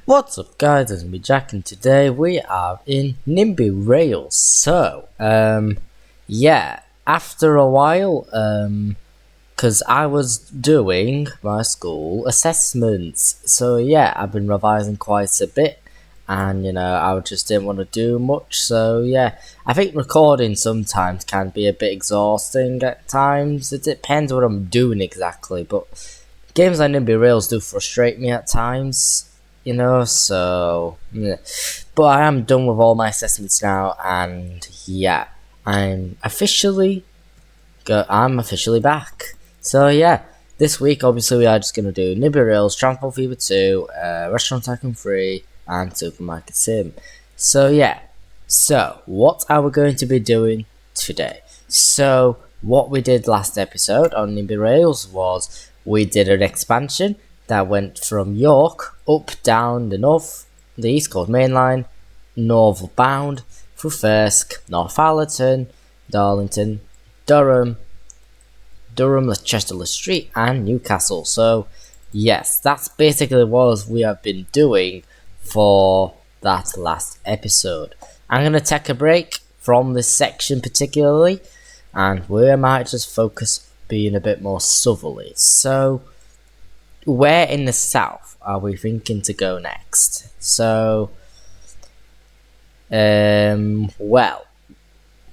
What's up guys, it's me Jack and today we are in Nimby Rails. So, yeah, after a while, cause I was doing my school assessments. So yeah, I've been revising quite a bit and I just didn't want to do much. So yeah, I think recording sometimes can be a bit exhausting at times. It depends what I'm doing exactly, but games like Nimby Rails do frustrate me at times. So yeah. But I am done with all my assessments now, and yeah, I'm officially back. So yeah, this week obviously we are just gonna do Nimby Rails, Transport Fever 2, Restaurant Tycoon 3, and Supermarket Sim. So yeah, so what are we going to be doing today? So what we did last episode on Nimby Rails was we did an expansion that went from York up down the East Coast Main Line, northbound through Thirsk, Northallerton, Darlington, Durham, Chester Street, and Newcastle. So yes, that's basically what we have been doing for that last episode. I'm gonna take a break from this section particularly, and we might just focus being a bit more southerly. So where in the south are we thinking to go next? So, well,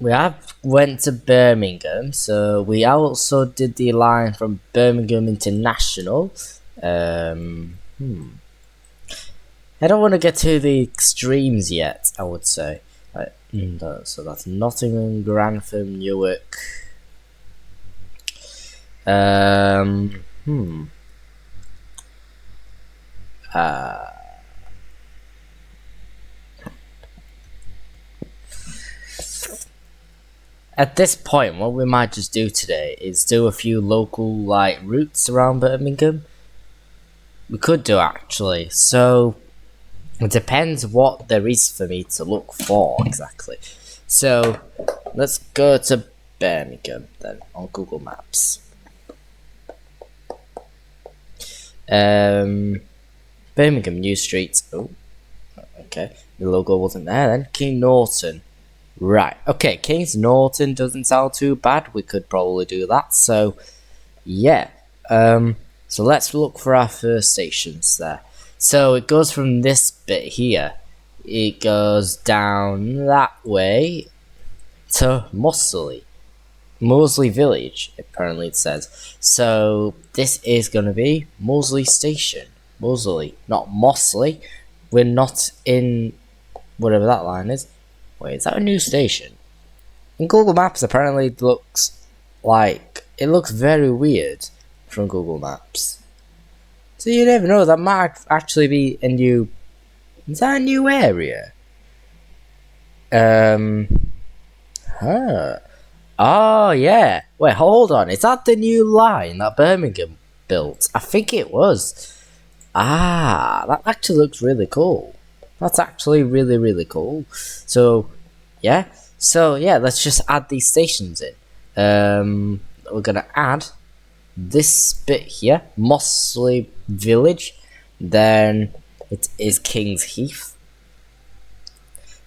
we went to Birmingham, so we also did the line from Birmingham International. I don't want to get to the extremes yet, I would say. So that's Nottingham, Grantham, Newark. At this point, what we might just do today is do a few local routes around Birmingham. We could do actually, so it depends what there is for me to look for exactly. So let's go to Birmingham then on Google Maps. Birmingham New Street. Oh, okay. The logo wasn't there then. King Norton. Right. Okay. Kings Norton doesn't sound too bad. We could probably do that. So, yeah. So let's look for our first stations there. So it goes from this bit here. It goes down that way to Mosley Village, apparently it says. So this is going to be Mosley Station. Mosley, not Mosley. We're not in whatever that line is. Wait, is that a new station? In Google Maps, apparently it looks very weird from Google Maps. So you never know, that might actually be a new... Is that a new area? Oh, yeah. Wait, hold on. Is that the new line that Birmingham built? I think it was. Ah, that actually looks really cool. That's actually really, really cool. So, yeah. Let's just add these stations in. We're going to add this bit here, Mosley Village. Then it is King's Heath.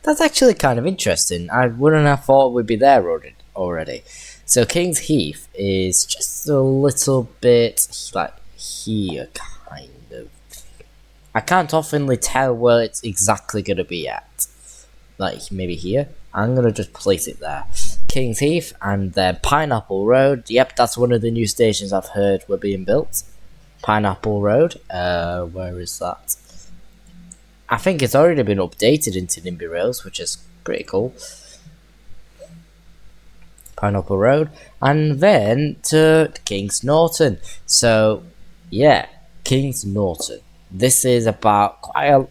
That's actually kind of interesting. I wouldn't have thought we'd be there already. So King's Heath is just a little bit like here, kind of. I can't oftenly tell where it's exactly going to be at. Like maybe here. I'm going to just place it there. King's Heath and then Pineapple Road. Yep, that's one of the new stations I've heard were being built. Pineapple Road. Where is that? I think it's already been updated into Nimby Rails, which is pretty cool. Pineapple Road. And then to King's Norton. So, yeah, King's Norton. This is about I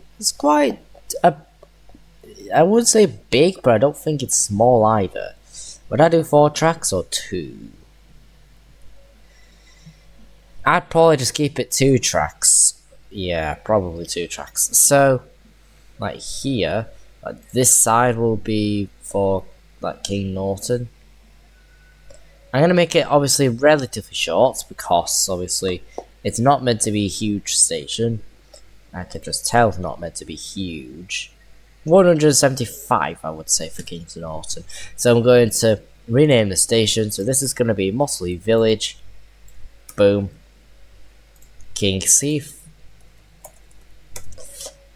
wouldn't say big, but I don't think it's small either. Would I do 4 tracks or 2? I'd probably just keep it 2 tracks. Yeah, probably 2 tracks. So, like here, this side will be for King Norton. I'm going to make it obviously relatively short because obviously it's not meant to be a huge station. I can just tell it's not meant to be huge. 175, I would say, for Kings Norton. So I'm going to rename the station. So this is going to be Mossley Village. Boom. King's Heath.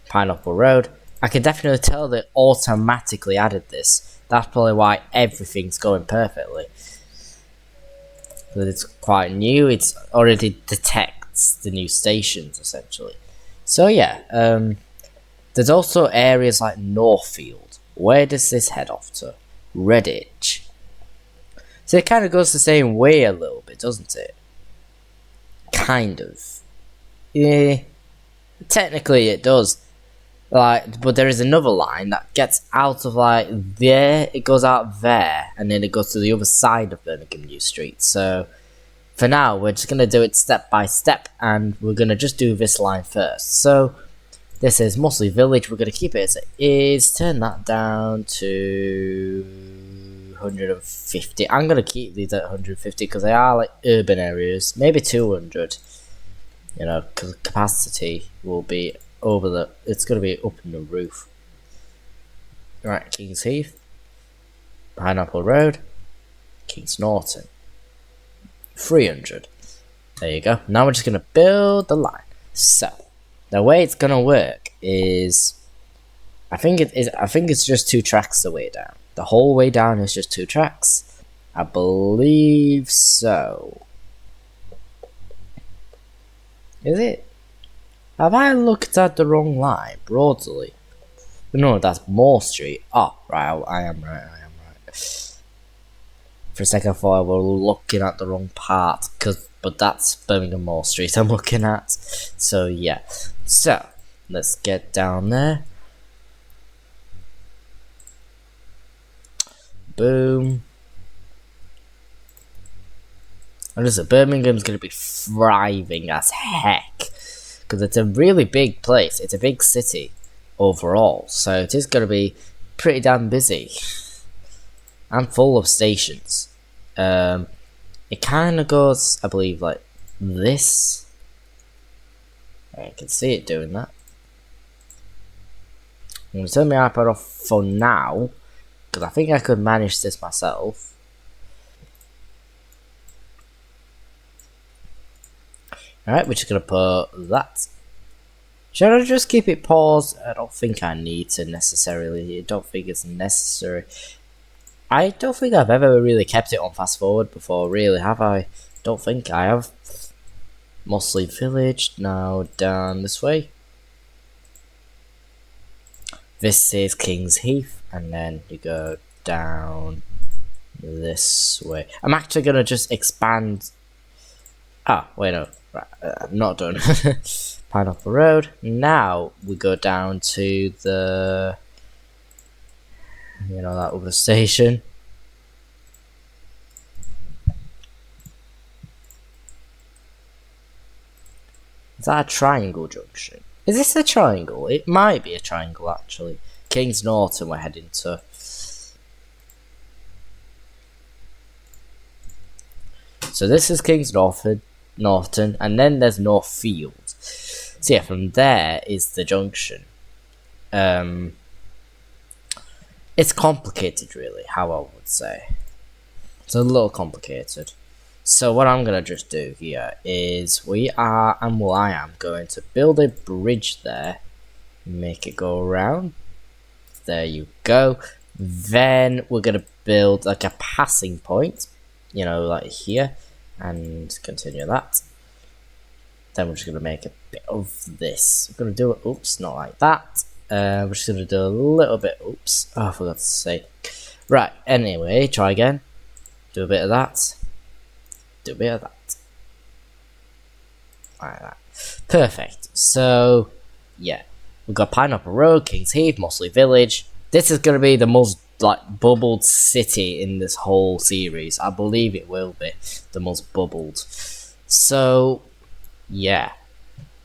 Pineapple Road. I can definitely tell they automatically added this. That's probably why everything's going perfectly. But it's quite new. It's already detects the new stations, essentially. So yeah, there's also areas like Northfield. Where does this head off to? Redditch. So it kind of goes the same way a little bit, doesn't it? Kind of. Yeah. Technically it does. Like, but there is another line that gets out of like there, it goes out there, and then it goes to the other side of Birmingham New Street. So for now, we're just gonna do it step by step, and we're gonna just do this line first. So this is Mossley Village. We're gonna keep it as it is. Turn that down to 150. I'm gonna keep these at 150 because they are like urban areas. Maybe 200. You know, because capacity will be over the, it's going to be up in the roof. Right, King's Heath, Pineapple Road, Kings Norton, 300. There you go. Now we're just going to build the line. So the way it's going to work is, I think it's just 2 tracks the way down. The whole way down is just 2 tracks. I believe so. Is it? Have I looked at the wrong line? Broadly. No, that's Moore Street. Oh, right, I am right. For a second I thought I was looking at the wrong part, but that's Birmingham Moore Street I'm looking at. So yeah. So, let's get down there. Boom. And listen, Birmingham's going to be thriving as heck. Because it's a really big place. It's a big city overall. So it is going to be pretty damn busy. And full of stations. It kind of goes, I believe, like this. I can see it doing that. I'm going to turn my iPad off for now. Because I think I could manage this myself. Alright, we're just going to put that. Should I just keep it paused? I don't think I need to necessarily. I don't think it's necessary. I don't think I've ever really kept it on fast forward before, really, have I? Don't think I have. Mossley Village, now down this way. This is King's Heath, and then you go down this way. I'm actually going to just expand. Ah, wait, no. Right, I'm not done. Pineapple Road. Now we go down to the, you know, that other station. Is that a triangle junction? Is this a triangle? It might be a triangle actually. Kings Norton we're heading to. So this is Kings Norton, and then there's Northfield. So yeah, from there is the junction. It's complicated, really, how I would say. It's a little complicated. So what I'm gonna just do here is I am going to build a bridge there, make it go around. There you go. Then we're gonna build like a passing point, you know, like here. And continue that. Then we're just going to make a bit of this. We're going to do it, oops, not like that. We're just going to do a little bit, oops, oh, I forgot to say. Right, anyway, try again. Do a bit of that. Do a bit of that. Like that. Perfect. So, yeah. We've got Pineapple Road, King's Heath, Mossley Village. This is going to be the most like bubbled city in this whole series. I believe it will be the most bubbled. So yeah,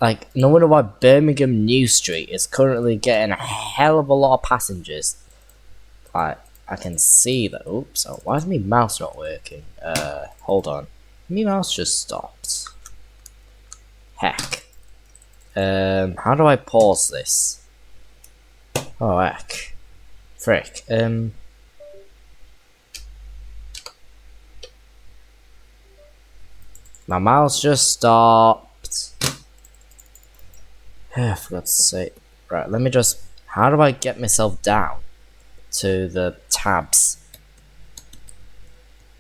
like no wonder why Birmingham New Street is currently getting a hell of a lot of passengers. Like I can see that. Oops, oh, why is my mouse not working? Hold on, my mouse just stopped. Heck. How do I pause this? Oh heck. Frick. My mouse just stopped. For God's sake. Right, let me just... How do I get myself down to the tabs?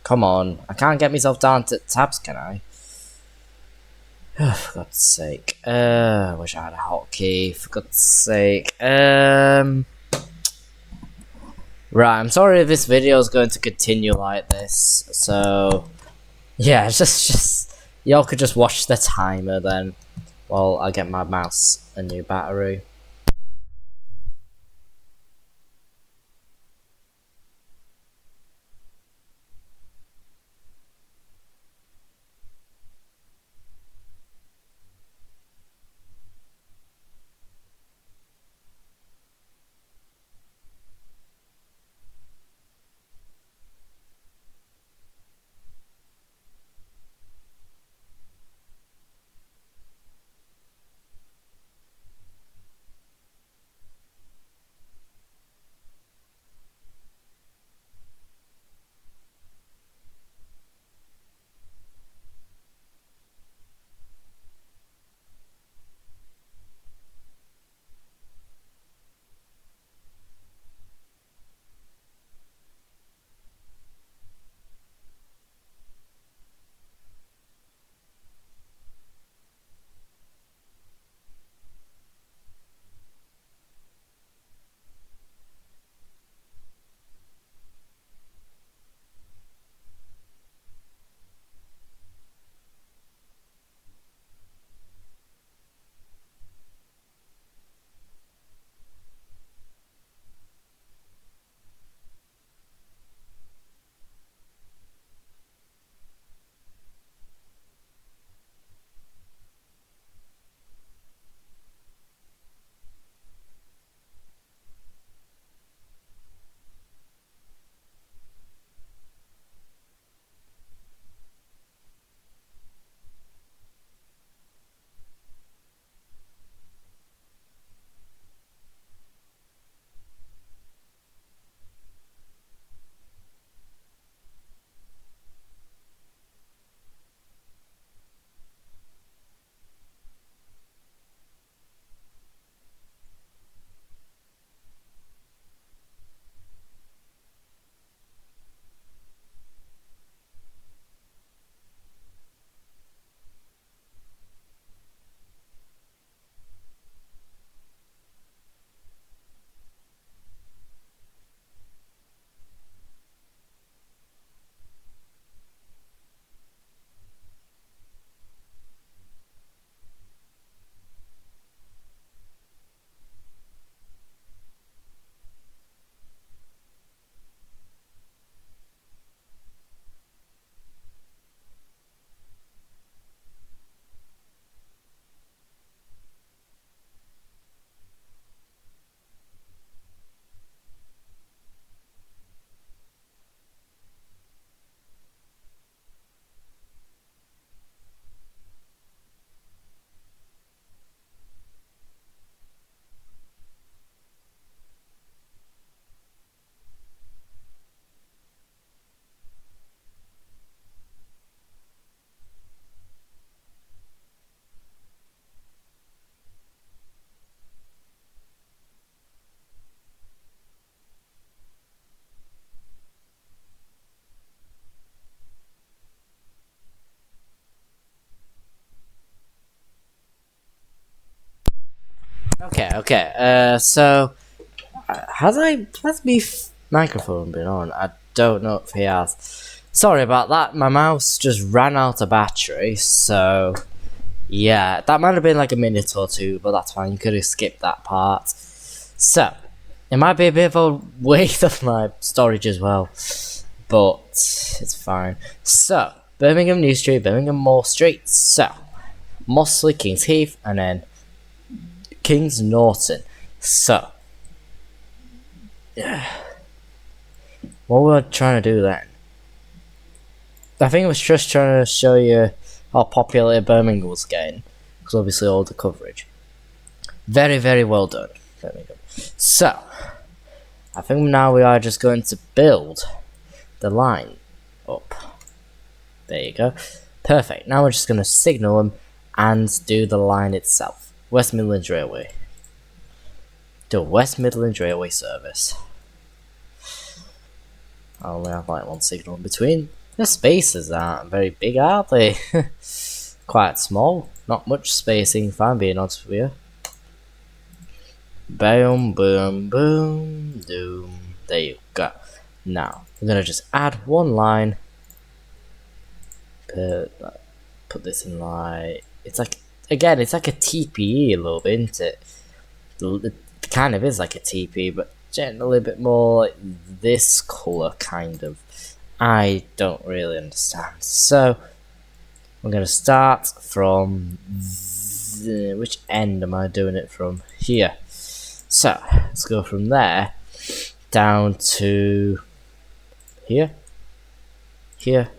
Come on. I can't get myself down to tabs, can I? For God's sake. I wish I had a hotkey. For God's sake. Right, I'm sorry if this video is going to continue like this. So... Yeah, just y'all could just watch the timer then while I get my mouse a new battery. Okay. So has my microphone been on? I don't know if he has. Sorry about that. My mouse just ran out of battery, so yeah, that might have been like a minute or two, but that's fine. You could have skipped that part. So it might be a bit of a waste of my storage as well, but it's fine. So Birmingham New Street, Birmingham Moor Street. So Mossley, Kings Heath, and then Kings Norton. So, yeah. What were I trying to do then? I think I was just trying to show you how popular Birmingham was getting, because obviously all the coverage. Very, very well done. So, I think now we are just going to build the line up. There you go. Perfect. Now we're just going to signal them and do the line itself. West Midlands Railway. Do a West Midlands Railway service. I only have like one signal in between. The spaces aren't very big, are they? Quite small. Not much spacing, if I'm being honest with you. Boom, boom, boom, doom. There you go. Now, we're going to just add one line. Put this in like... It's like... Again, it's like a TPE a little bit, isn't it? It kind of is like a TPE, but generally a bit more like this colour, kind of. I don't really understand. So, we're going to start from... which end am I doing it from? Here. So, let's go from there down to here. Here.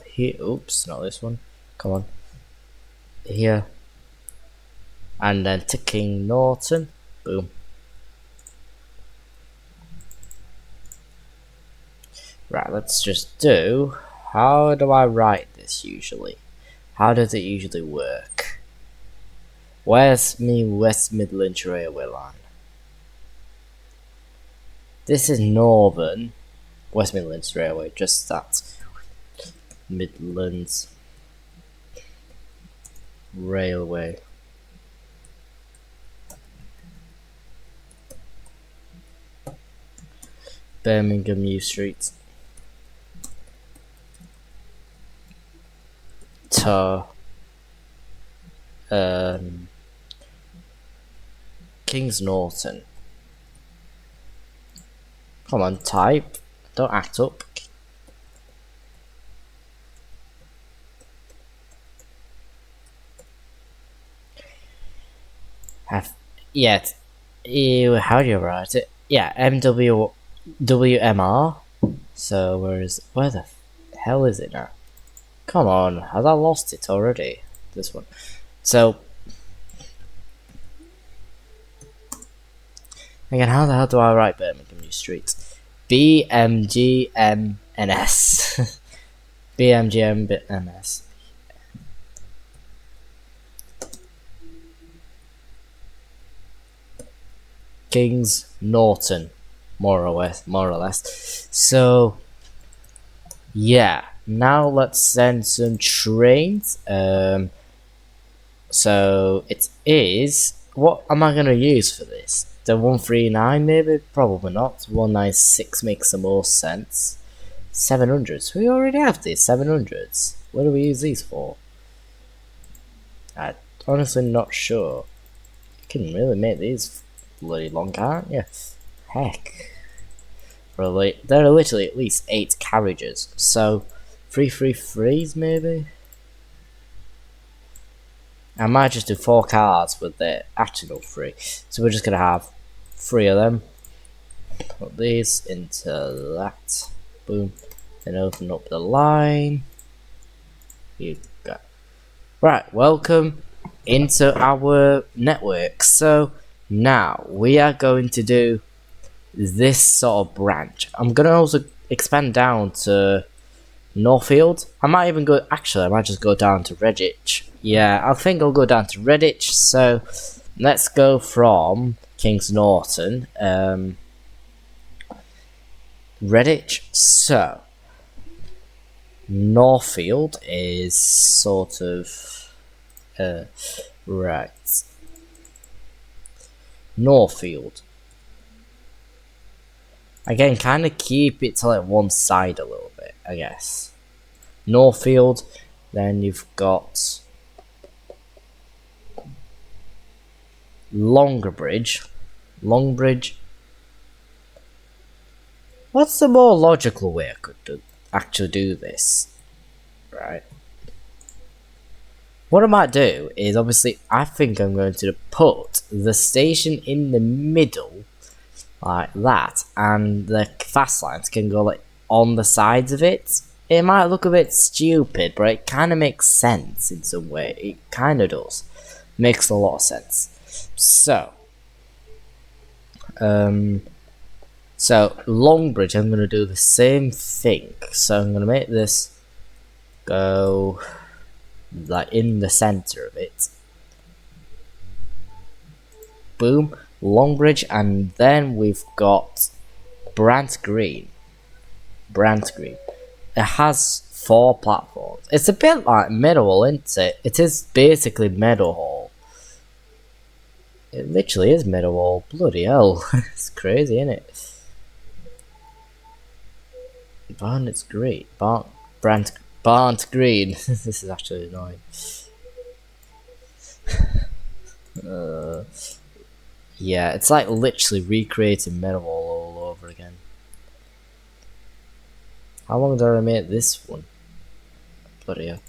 Here. Oops, not this one. Come on. Here. And then to King Norton. Boom. Right, let's just do... How do I write this usually? How does it usually work? Where's me West Midlands Railway line? This is Northern West Midlands Railway, just that. Midlands Railway. Birmingham U Street. To Kings Norton. Come on, type. Don't act up. Yeah. How do you write it? Yeah, WMR. So where the hell is it now? Come on, have I lost it already? This one. So again, how the hell do I write Birmingham New Street? BMGMNS. BMGMNS. Kings Norton, more or less. So yeah, now let's send some trains. So it is. What am I gonna use for this? The 139 maybe? Probably not. 196 makes the most sense. 700s. We already have these 700s. What do we use these for? I'm honestly not sure. You can really make these bloody long, can't you? Heck. There are literally at least 8 carriages. So 333s maybe? I might just do 4 cars with the actual 3. So we're just gonna have 3 of them. Put these into that. Boom. Then open up the line. You go. Right, welcome into our network. So now we are going to do this sort of branch. I'm gonna also expand down to Northfield. I might even go, actually I might just go down to Redditch. Yeah, I think I'll go down to Redditch. So let's go from Kings Norton, Redditch. So Northfield is sort of right. Northfield. Again, kind of keep it to like one side a little bit, I guess. Northfield, then you've got Longbridge. What's the more logical way I could actually do this? Right. What I might do is, obviously, I think I'm going to put the station in the middle, like that, and the fast lines can go like on the sides of it. It might look a bit stupid, but it kind of makes sense in some way. It kind of does. Makes a lot of sense. So, Longbridge, I'm gonna do the same thing. So I'm gonna make this go like in the center of it. Boom, Longbridge, and then we've got Brant Green. Brant Green. It has 4 platforms. It's a bit like Meadowhall, isn't it? It is basically Meadowhall. It literally is Meadowhall. Bloody hell. It's crazy, isn't it? Barnet's great. Barnt Green. This is actually annoying. Yeah, it's like literally recreating Meadowhall all over again. How long did I make this one? Bloody hell.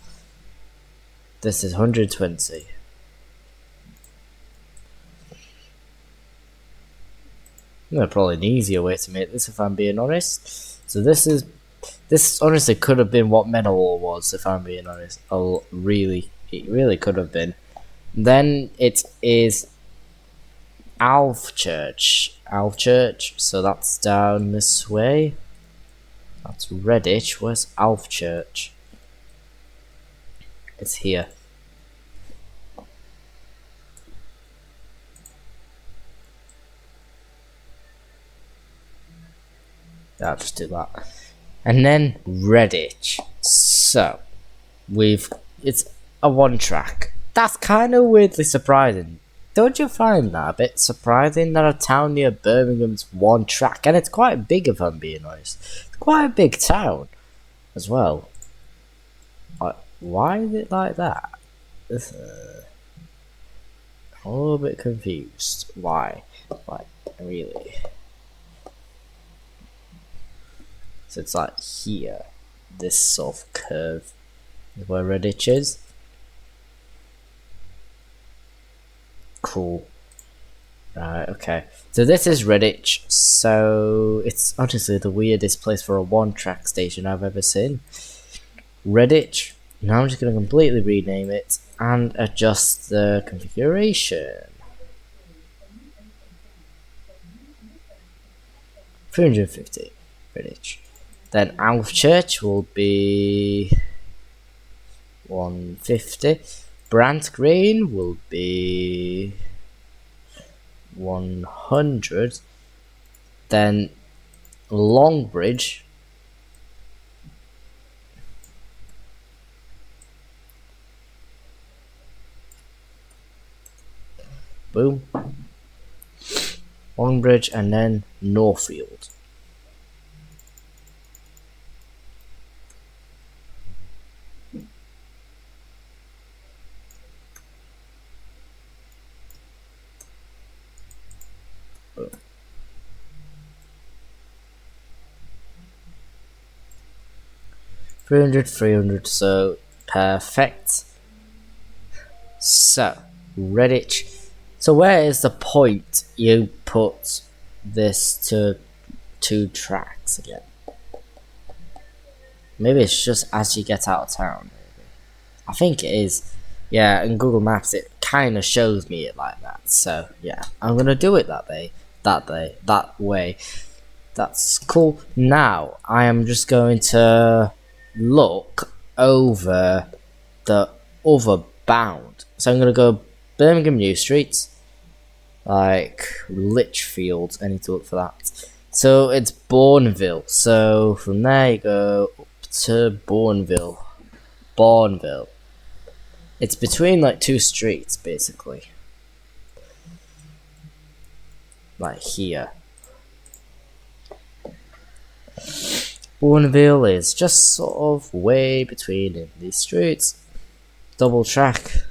This is 120. Probably an easier way to make this if I'm being honest. So this honestly could have been what Meadowhall was if I'm being honest. Oh, really, it really could have been. Then it is Alvechurch. So that's down this way. That's Redditch. Where's Alvechurch? It's here. I'll just do that. And then Redditch. So it's a 1-track. That's kind of weirdly surprising. Don't you find that a bit surprising that a town near Birmingham's 1-track? And it's quite big if I'm being honest. It's quite a big town as well. Why is it like that? I'm a little bit confused. Why? Really? So it's like here. This sort of curve is where Redditch is. Cool. Right, okay. So this is Redditch. So it's honestly the weirdest place for a 1-track station I've ever seen. Redditch. Now I'm just going to completely rename it and adjust the configuration. 350 Redditch. Then Alvechurch will be 150. Brant Green will be 100. Then Longbridge boom. Longbridge and then Northfield. Boom. $300, so perfect. So Redditch. So where is the point you put this to 2 tracks again? Maybe it's just as you get out of town. Maybe. I think it is. Yeah, in Google Maps it kind of shows me it like that. So yeah, I'm gonna do it that way. That's cool. Now I am just going to look over the other bound. So I'm gonna go Birmingham New Streets, like Litchfield. I need to look for that. So it's Bourneville. So from there you go up to Bourneville. It's between like 2 streets basically. Like here. Bourneville is just sort of way between these streets. Double track.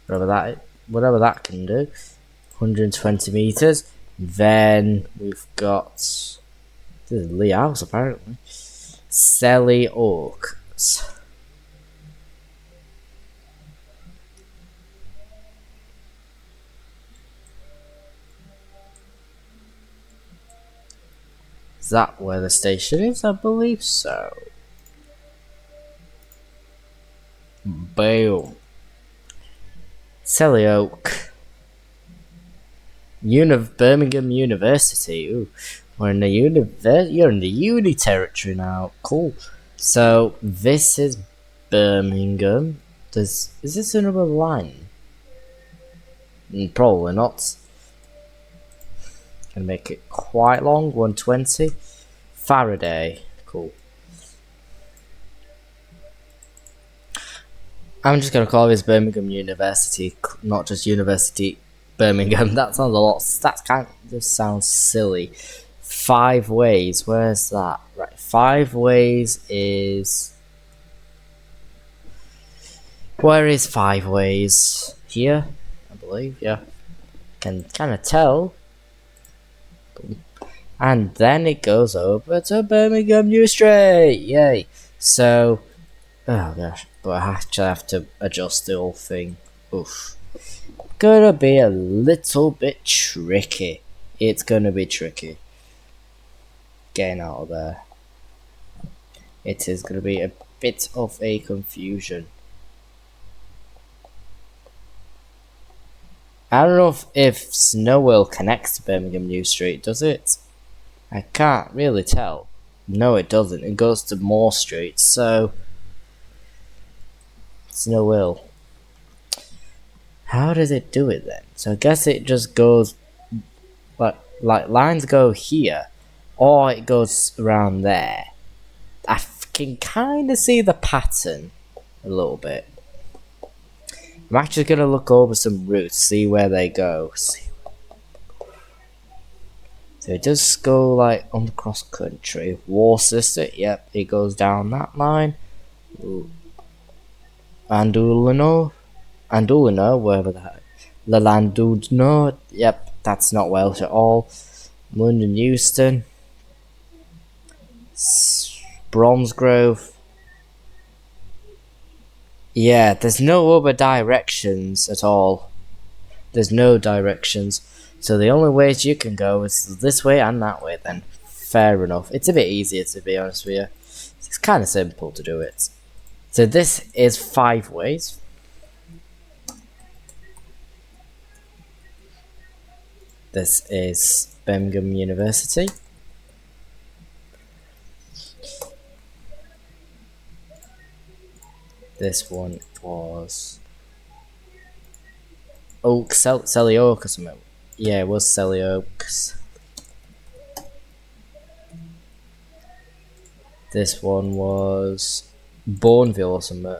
Whatever that can do. 120 meters. Then we've got this is Lee House apparently. Selly Oaks. Is that where the station is? I believe so. Boom. Selly Oak. Birmingham University. Ooh. You're in the uni territory now. Cool. So this is Birmingham. Is this another line? Probably not. Gonna make it quite long. 120. Faraday. Cool. I'm just gonna call this Birmingham University, not just University Birmingham. That sounds a lot. That kind of just sounds silly. 5 ways. Where's that? Right. 5 ways is. Where is 5 ways? Here, I believe. Yeah. Can kind of tell. And then it goes over to Birmingham New Street. Yay. So. Oh gosh. But I actually have to adjust the whole thing. Oof. Gonna be a little bit tricky. It's gonna be tricky. Getting out of there. It is gonna be a bit of a confusion. I don't know if Snowwell connects to Birmingham New Street, does it? I can't really tell. No, it doesn't. It goes to Moore Street, so Snowwell. How does it do it then? So I guess it just goes like lines go here, or it goes around there. I can kind of see the pattern a little bit. I'm actually going to look over some routes, see where they go. So it does go like on the cross country. Worcester, yep, it goes down that line. Andulino, wherever that. Landudno, yep, that's not Welsh at all. London Euston. Bromsgrove. Yeah, there's no other directions at all. There's no directions. So the only ways you can go is this way and that way then. Fair enough. It's a bit easier to be honest with you. It's kind of simple to do it. So this is 5 ways. This is Birmingham University. This one was Selly Oak or something. Yeah, it was Selly Oaks. This one was Bourneville or something.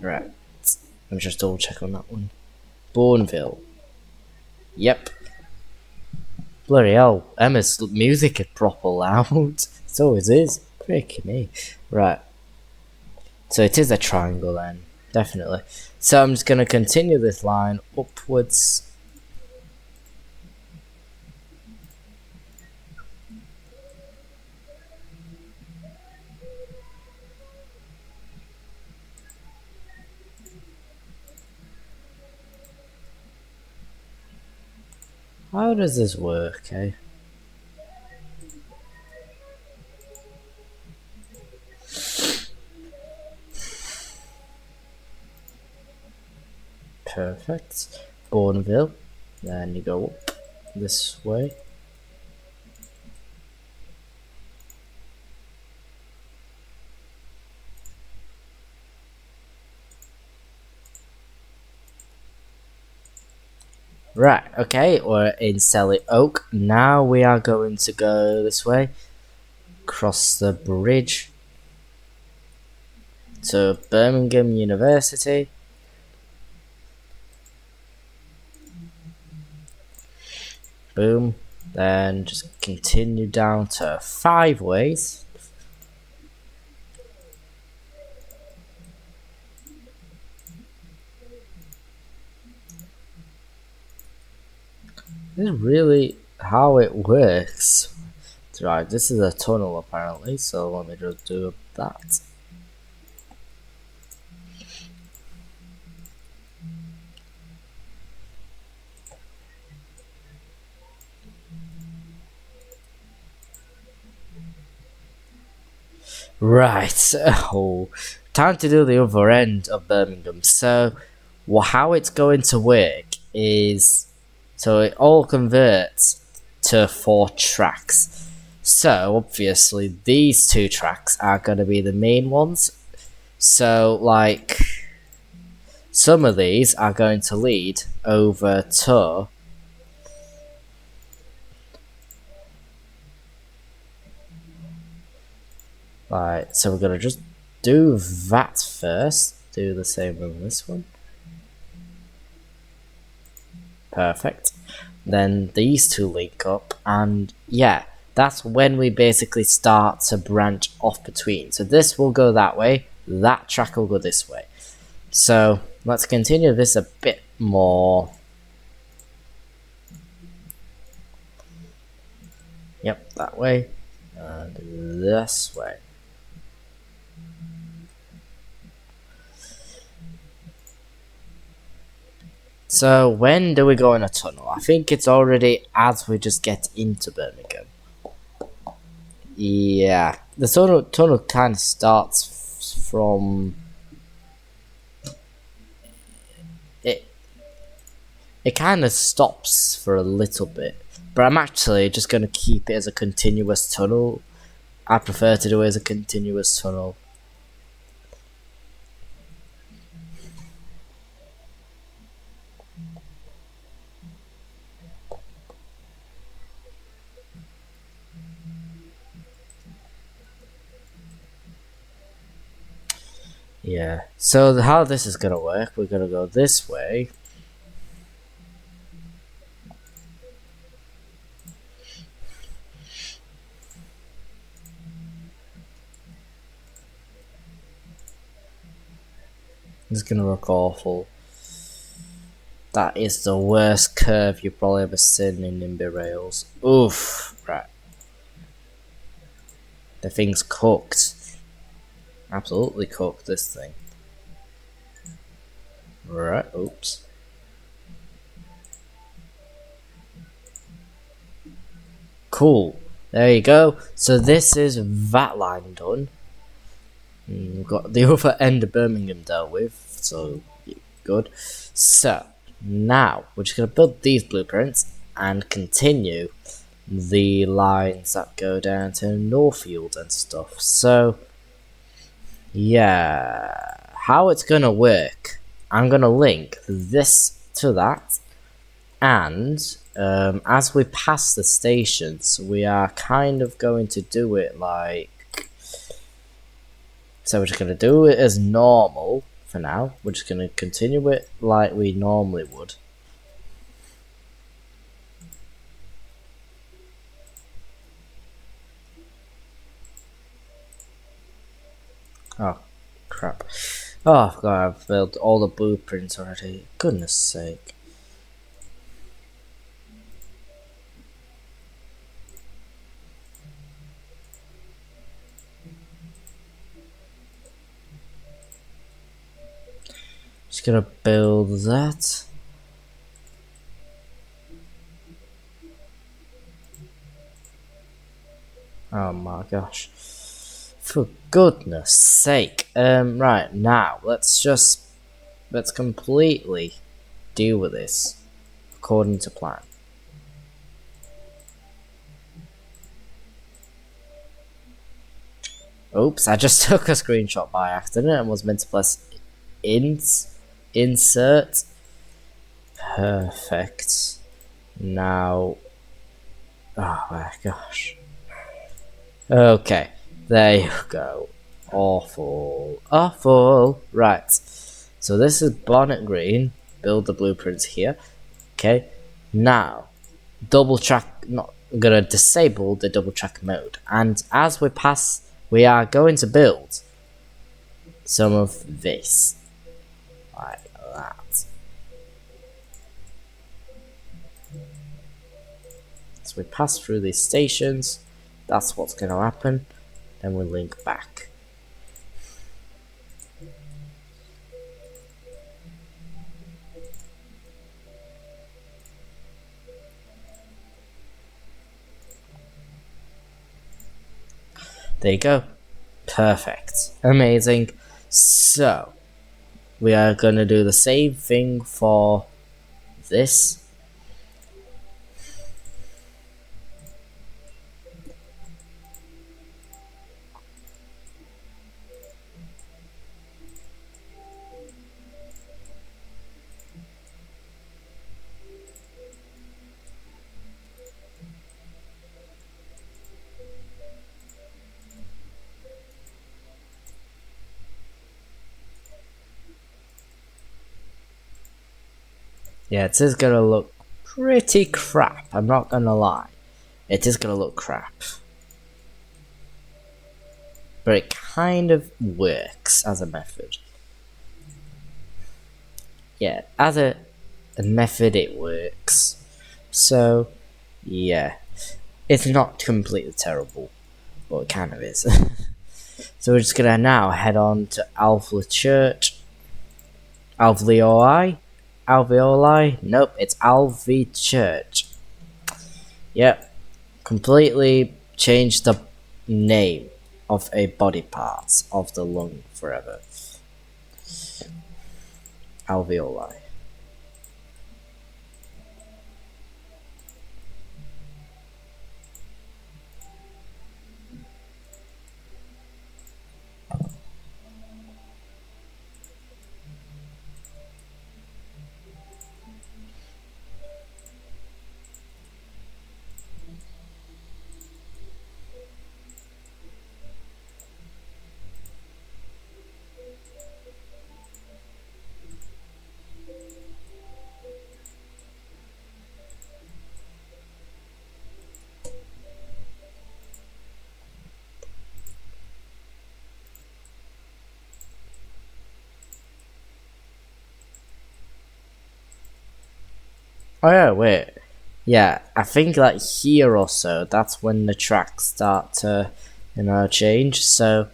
Right. Let me just double check on that one. Bourneville. Yep. Bloody hell, Emma's music is proper loud. It always is. Freaking me. Right. So it is a triangle then. Definitely. So I'm just going to continue this line upwards. How does this work, eh? Perfect. Bourneville. Then you go up this way. Right, okay, we're in Selly Oak. Now we are going to go this way. Cross the bridge to Birmingham University. Boom. Then just continue down to 5 ways. This is really how it works. Right, this is a tunnel apparently, so let me just do that. Right. Oh, time to do the other end of Birmingham. So, how it's going to work is, so it all converts to 4 tracks. So obviously these 2 tracks are going to be the main ones. So like some of these are going to lead over to so we're gonna just do that first. Do the same with this one. Perfect. Then these 2 link up, and yeah, that's when we basically start to branch off between. So this will go that way, that track will go this way. So let's continue this a bit more. Yep, that way, and this way. So when do we go in a tunnel? I think it's already as we just get into Birmingham. Yeah, the tunnel kind of starts from it. It kind of stops for a little bit, but I'm actually just going to keep it as a continuous tunnel. I prefer to do it as a continuous tunnel. Yeah, so how this is going to work, we're going to go this way. It's going to look awful. That is the worst curve you've probably ever seen in Nimby rails. Oof, right. The thing's cooked. Absolutely cooked, this thing. Right, oops. Cool. There you go. So this is that line done. We've got the other end of Birmingham dealt with, so good. So now we're just going to build these blueprints and continue the lines that go down to Northfield and stuff. So yeah, how it's going to work, I'm going to link this to that, and as we pass the stations, we are kind of going to do it like, so we're just going to do it as normal for now. We're just going to continue it like we normally would. Oh, crap. Oh, God, I've built all the blueprints already. Goodness sake. Just gonna build that. Oh my gosh. For goodness sake. Right, now, let's completely deal with this according to plan. Oops, I just took a screenshot by accident and was meant to press insert. Perfect. Now, oh my gosh. Okay, there you go. Awful. Awful. Right. So this is bonnet green. Build the blueprints here. Okay. Now, double track. Not I'm gonna disable the double track mode. And as we pass, we are going to build some of this. Like that. As we pass through these stations, that's what's going to happen. Then we link back. There you go. Perfect. Amazing. So, we are going to do the same thing for this. Yeah, it is going to look pretty crap, I'm not going to lie. It is going to look crap. But it kind of works as a method. Yeah, as a method it works. So, yeah. It's not completely terrible, but it kind of is. So we're just going to now head on to Alpha Church. Alveoli? Alveoli? Nope, it's Alvi Church. Yep. Completely changed the name of a body part of the lung forever. Alveoli. Oh yeah, wait. Yeah, I think like here or so, that's when the tracks start to, change. So,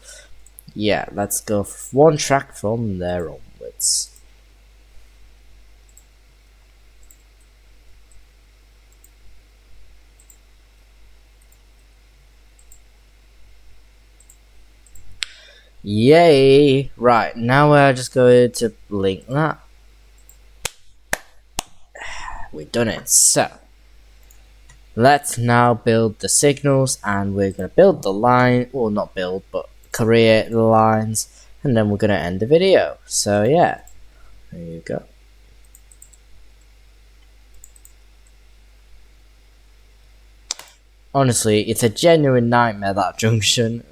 yeah, let's go one track from there onwards. Yay! Right, now we're just going to link that. We've done it. So, let's now build the signals, and we're going to build the line, well not build, but create the lines, and then we're going to end the video. So yeah, there you go. Honestly, it's a genuine nightmare, that junction.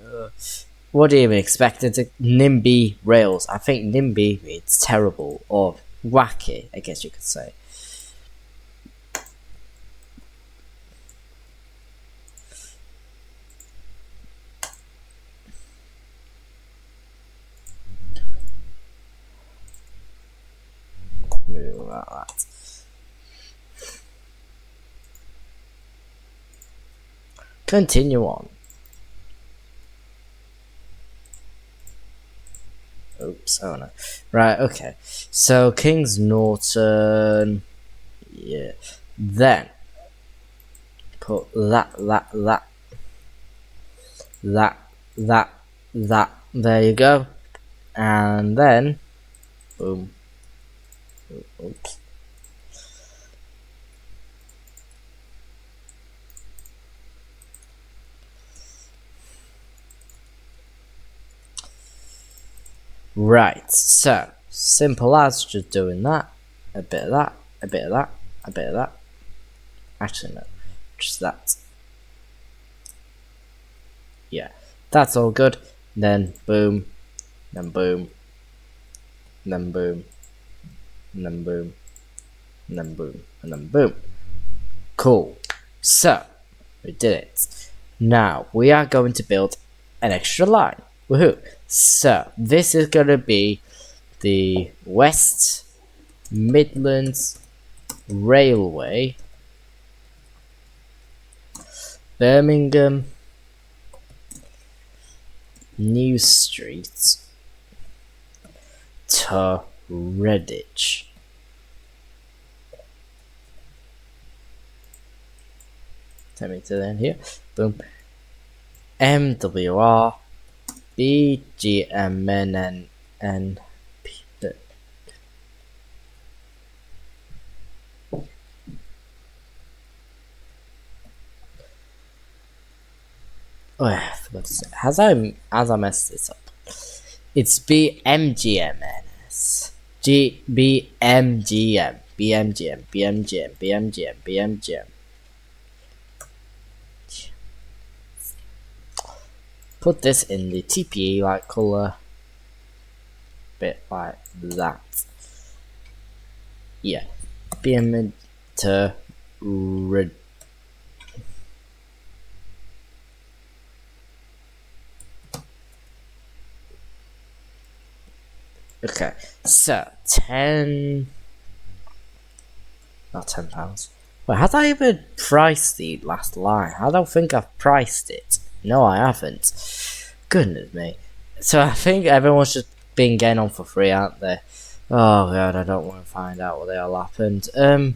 What do you even expect? It's a Nimby rails. I think Nimby, it's terrible, or wacky, I guess you could say. Move like that. Continue on. Oops, oh no. Right, okay. So, King's Norton. Yeah. Then, put that. There you go. And then, boom. Oops. Right, so simple as just doing that, a bit of that, a bit of that, a bit of that. Actually, no, just that. Yeah, that's all good. Then boom, then boom, then boom, and then boom, and then boom, and then boom. Cool. So we did it. Now we are going to build an extra line. Woohoo! So this is gonna be the West Midlands Railway, Birmingham, New Street to Redditch. Take me to the end here. Boom. MWR BGMNNP. Oh, I forgot to say. As I messed this up, it's BMGMNS. BMGM. Put this in the TPE like color, bit like that. Yeah, BM to red. Okay, so 10, not £10. Wait, had I even priced the last line? I don't think I've priced it. No, I haven't. Goodness me. So I think everyone's just been getting on for free, aren't they? Oh god, I don't want to find out what they all happened. Yeah,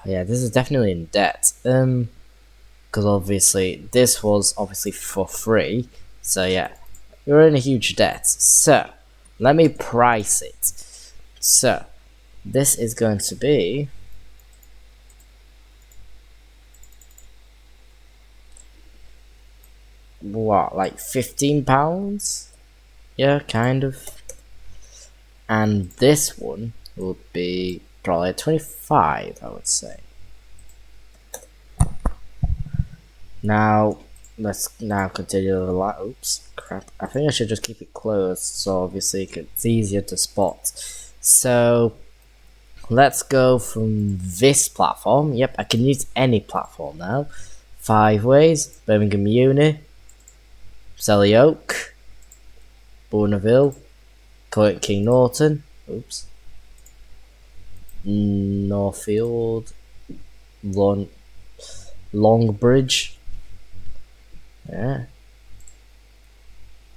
this is definitely in debt. Because obviously this was obviously for free. So yeah, you're in a huge debt. So let me price it. So this is going to be what, like £15? Yeah, kind of. And this one will be probably 25, I would say. Now let's continue the line. Oops, crap. I think I should just keep it closed so obviously it's easier to spot. So let's go from this platform. Yep, I can use any platform now. 5 Ways, Birmingham Uni, Selly Oak, Bourneville, King Norton, oops, Northfield, Longbridge, yeah,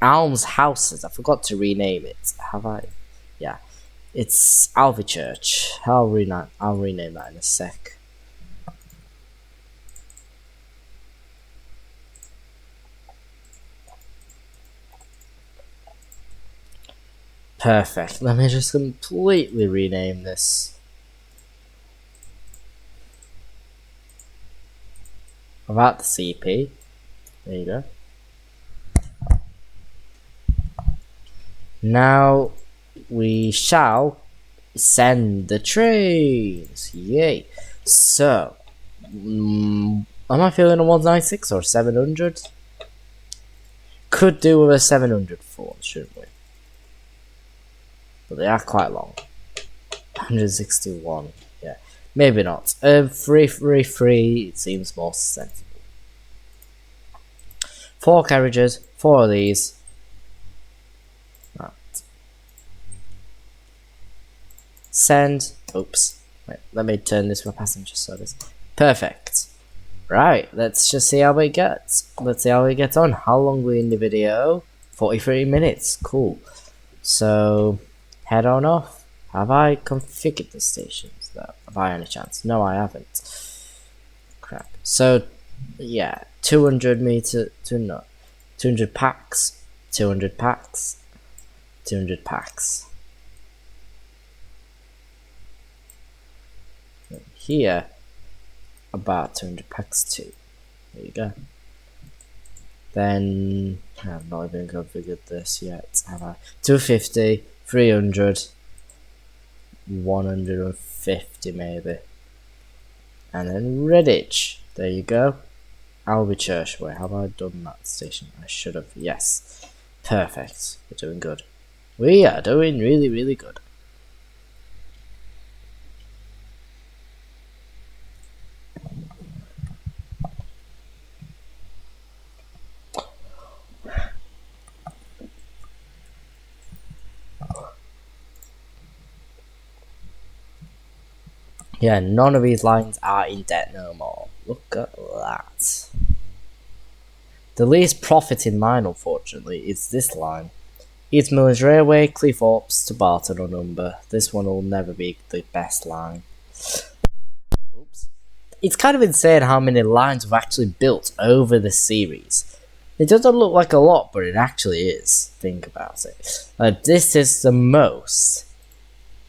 Alms Houses. I forgot to rename it. Have I? Yeah, it's Alvey Church. I'll rename that in a sec. Perfect. Let me just completely rename this. About the CP. There you go. Now we shall send the trains. Yay. So, am I feeling a 196 or 700? Could do with a 700 form, shouldn't we? But they are quite long. 161. Yeah, maybe not. 333 it seems more sensible. 4 carriages, 4 of these. Right. Send. Oops. Wait, let me turn this for passenger service. Perfect. Right, let's just see how we get. Let's see how we get on. How long were we in the video? 43 minutes. Cool. So head on off. Have I configured the stations though? By any chance? No, I haven't. Crap. So yeah, 200 meter to no, 200 packs, 200 packs, 200 packs. Here, about 200 packs too. There you go. Then I've not even configured this yet, have I? 250, 300, 150 maybe. And then Redditch. There you go. Alvey Church. Wait, have I done that station? I should have. Yes. Perfect. We're doing good. We are doing really, really good. Yeah, none of these lines are in debt no more. Look at that. The least profiting line, unfortunately, is this line. East Millers Railway, Cleethorpes to Barton or Number. This one will never be the best line. Oops. it's kind of insane how many lines we've actually built over the series. It doesn't look like a lot, but it actually is. Think about it. Like, this is the most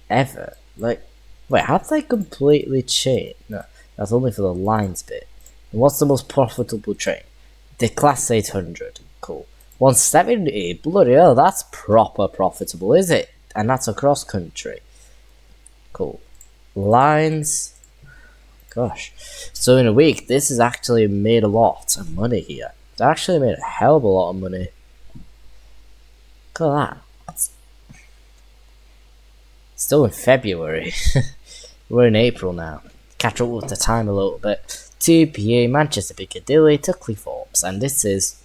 ever. Like, wait, have they completely changed? No, that's only for the lines bit. And what's the most profitable train? The Class 800. Cool. 170. Bloody hell, that's proper profitable, is it? And that's across country. Cool. Lines. Gosh. So in a week, this has actually made a lot of money here. They actually made a hell of a lot of money. Look at that. Still in February. We're in April now. Catch up with the time a little bit. TPA Manchester Piccadilly to Cleethorpes, and this is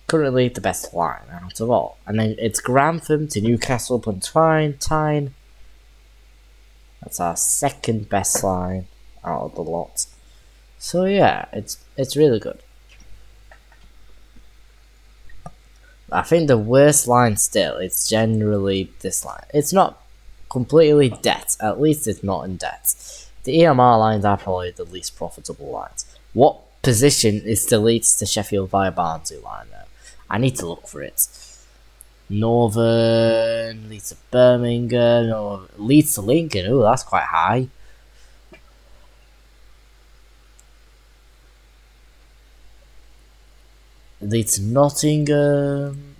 currently the best line out of all. And then it's Grantham to Newcastle upon Tyne. That's our second best line out of the lot. So yeah, it's really good. I think the worst line still is generally this line. It's not completely debt, at least it's not in debt. The EMR lines are probably the least profitable lines. What position is the Leeds to Sheffield via Barnsley line though? I need to look for it. Northern, Leeds to Birmingham, or Leeds to Lincoln, oh that's quite high. Leeds to Nottingham.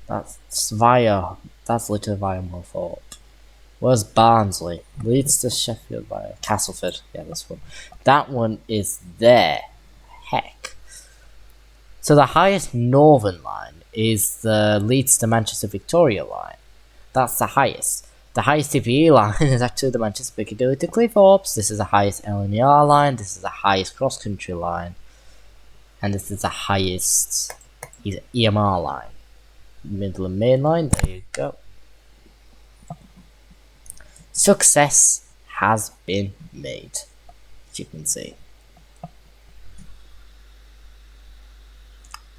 That's literally via Moorthorpe. Where's Barnsley? Leeds to Sheffield via Castleford. Yeah, this one. That one is there. Heck. So the highest northern line is the Leeds to Manchester Victoria line. That's the highest. The highest TPE line is actually the Manchester Piccadilly to Cleethorpes. This is the highest LNER line. This is the highest cross-country line. And this is the highest EMR line. Midland Main Line, there you go. Success has been made, as you can see.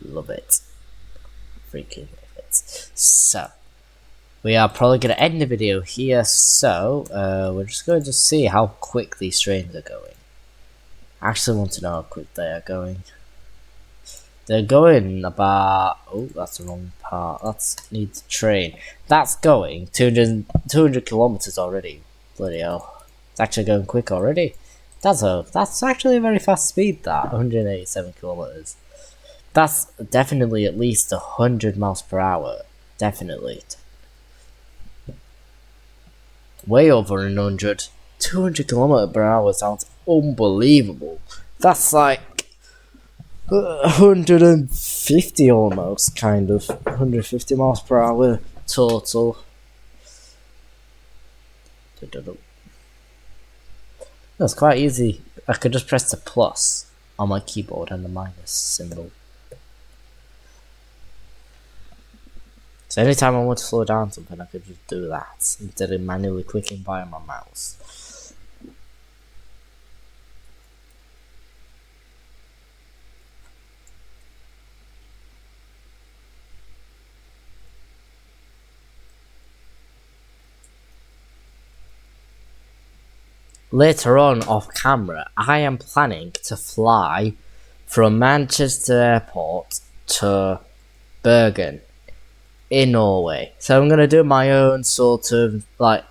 Love it. Freaking love it. So, we are probably going to end the video here, so we're just going to see how quick these trains are going. I actually want to know how quick they are going. They're going about... Oh, that's the wrong part. That needs a train. That's going 200 kilometers already. Bloody hell. It's actually going quick already. That's actually a very fast speed, that. 187 kilometers. That's definitely at least 100 miles per hour. Definitely. Way over 100. 200 kilometers per hour sounds unbelievable. That's like 150 almost, kind of. 150 miles per hour total. That's quite easy. I could just press the plus on my keyboard and the minus symbol. So anytime I want to slow down something, I could just do that instead of manually clicking by on my mouse. Later on, off camera, I am planning to fly from Manchester Airport to Bergen in Norway. So I'm going to do my own sort of like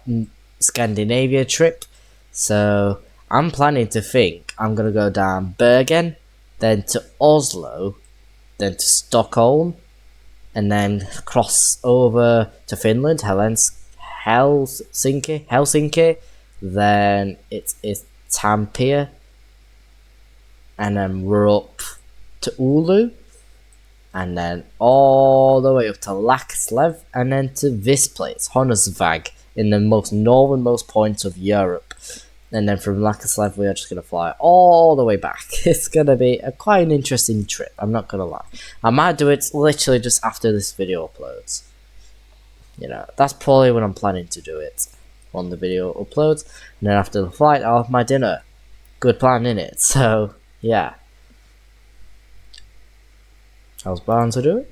Scandinavia trip. So I'm planning to I'm going to go down Bergen, then to Oslo, then to Stockholm, and then cross over to Finland, Helsinki. Then it's Tampere, and then we're up to Oulu, and then all the way up to Laxlev, and then to this place, Honesvag, in the most northernmost point of Europe. And then from Laxlev we are just going to fly all the way back. It's going to be quite an interesting trip, I'm not going to lie. I might do it literally just after this video uploads. You know, that's probably when I'm planning to do it. On the video uploads, and then after the flight I'll have my dinner. Good plan, innit? So yeah. How's Barnes to do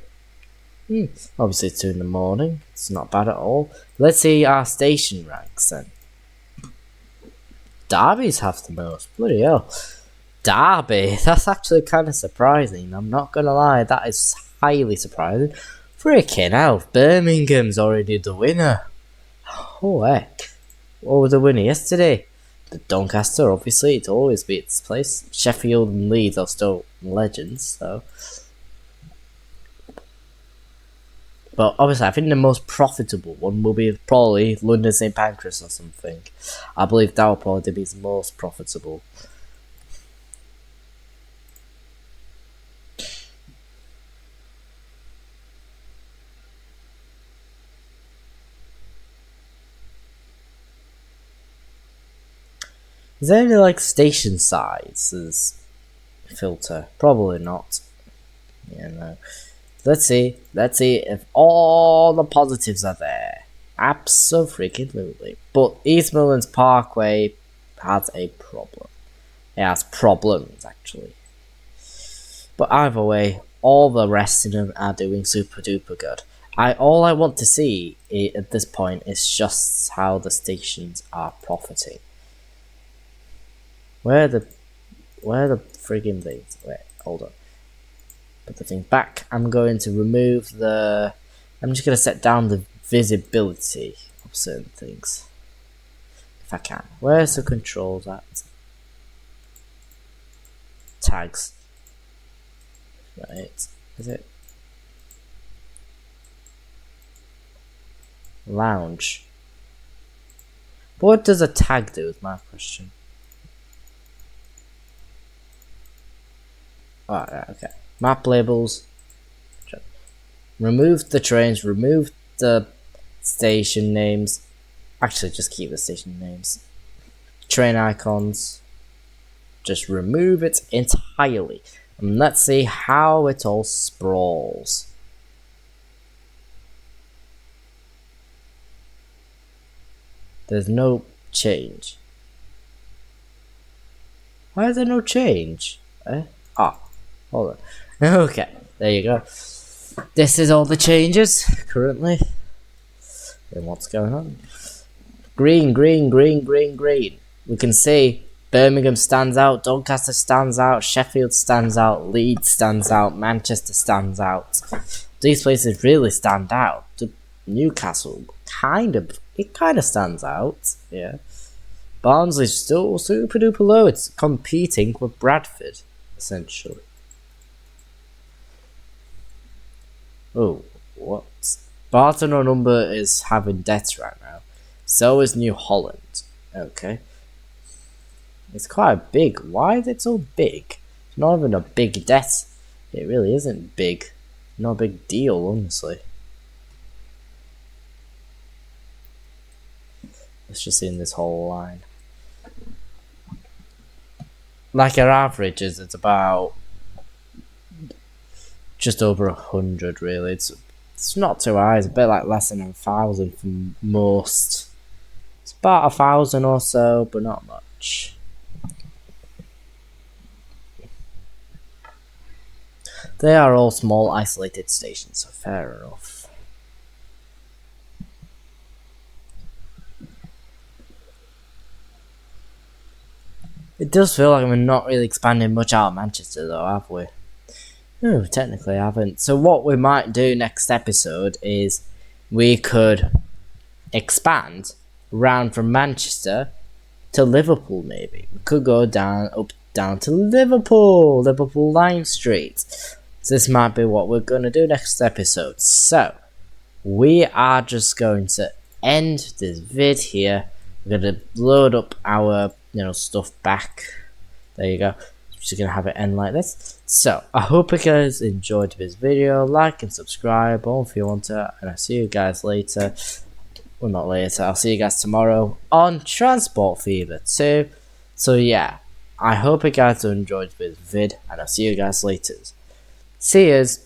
it? Obviously it's 2 in the morning. It's not bad at all. Let's see our station ranks then. Derby's have the most. Bloody hell. Derby, that's actually kind of surprising. I'm not gonna lie, that is highly surprising. Freaking hell, Birmingham's already the winner. Oh heck. What was the winner yesterday? The Doncaster, obviously, it always beats place. Sheffield and Leeds are still legends, so. But obviously, I think the most profitable one will be probably London St Pancras or something. I believe that will probably be the most profitable. Is there any like station sizes filter? Probably not. Yeah, no. Let's see if all the positives are there. Absolutely. But East Midlands Parkway has a problem. It has problems, actually. But either way, all the rest of them are doing super duper good. All I want to see at this point is just how the stations are profiting. Where are the friggin' things? Wait, hold on. Put the thing back. I'm going to remove the. I'm just going to set down the visibility of certain things. If I can. Where's the controls at? Tags. Right. Is it? Lounge. What does a tag do is my question. Alright, okay. Map labels. Remove the trains, remove the station names. Actually, just keep the station names. Train icons. Just remove it entirely. And let's see how it all sprawls. There's no change. Why is there no change? Hold on. Okay, there you go. This is all the changes currently. And what's going on? Green. We can see Birmingham stands out, Doncaster stands out, Sheffield stands out, Leeds stands out, Manchester stands out. These places really stand out. Newcastle kind of stands out, yeah. Barnsley's still super duper low. It's competing with Bradford, essentially. Oh, what? Barton or Number is having debts right now. So is New Holland. Okay. It's quite big. Why is it so big? It's not even a big debt. It really isn't big. Not a big deal, honestly. Let's just see in this whole line. Like our average is it's about just over 100 really. It's not too high, it's a bit like less than 1,000 for most. It's about 1,000 or so, but not much. They are all small isolated stations, so fair enough. It does feel like we're not really expanding much out of Manchester though, have we? No, technically I haven't. So what we might do next episode is we could expand round from Manchester to Liverpool maybe. We could go down to Liverpool Lime Street. So this might be what we're going to do next episode. So we are just going to end this vid here. We're going to load up our stuff back. There you go. Just gonna have it end like this. So I hope you guys enjoyed this video. Like and subscribe all if you want to, and I'll see you guys later. Well, not later. I'll see you guys tomorrow on Transport Fever 2. So yeah, I hope you guys enjoyed this vid, and I'll see you guys later. See yous.